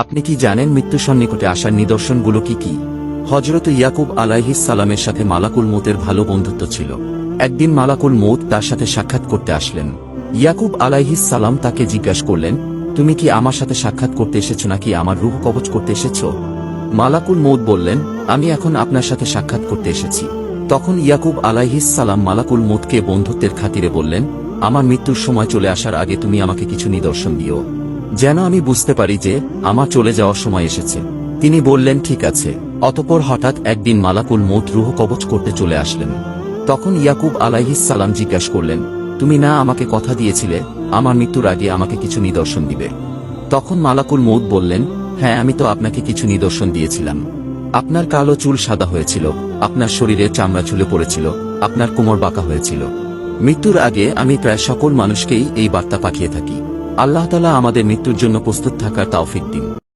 আপনি কি জানেন মৃত্যু সন্নিকটে আসার নিদর্শনগুলো কি কি? হযরত ইয়াকুব আলাইহিস সালামের সাথে মালাকুল মউতের ভালো বন্ধুত্ব ছিল। একদিন মালাকুল মউত তার সাথে সাক্ষাৎ করতে আসলেন। ইয়াকুব আলাইহিস সালাম তাকে জিজ্ঞাসা করলেন, তুমি কি আমার সাথে সাক্ষাৎ করতে এসেছো নাকি আমার রূহ কবজ করতে এসেছো? মালাকুল মউত বললেন, আমি এখন আপনার সাথে সাক্ষাৎ করতে এসেছি। তখন ইয়াকুব আলাইহিস সালাম মালাকুল মউতকে বন্ধুত্বের খাতিরে বললেন, আমার মৃত্যুর সময় চলে আসার আগে তুমি আমাকে কিছু নিদর্শন দিও, যেন আমি বুঝতে পারি যে আমার চলে যাওয়ার সময় এসেছে। তিনি বললেন, ঠিক আছে। অতঃপর হঠাৎ একদিন মালাকুল মউত রূহ কবজ করতে চলে আসলেন। তখন ইয়াকুব আলাইহিস সালাম জিজ্ঞাসা করলেন, তুমি না আমাকে কথা দিয়েছিলে আমার মৃত্যুর আগে আমাকে কিছু নিদর্শন দিবে? তখন মালাকুল মউত বললেন, হ্যাঁ, আমি তো আপনাকে কিছু নিদর্শন দিয়েছিলাম। আপনার কালো চুল সাদা হয়েছিল, আপনার শরীরে চামড়া ঝুলে পড়েছিল, আপনার কোমর বাঁকা হয়েছিল। মৃত্যুর আগে আমি প্রায় সকল মানুষকেই এই বার্তা পাঠিয়ে থাকি। আল্লাহ তাআলা আমাদের মৃত্যুর জন্য প্রস্তুত থাকার তৌফিক দিন।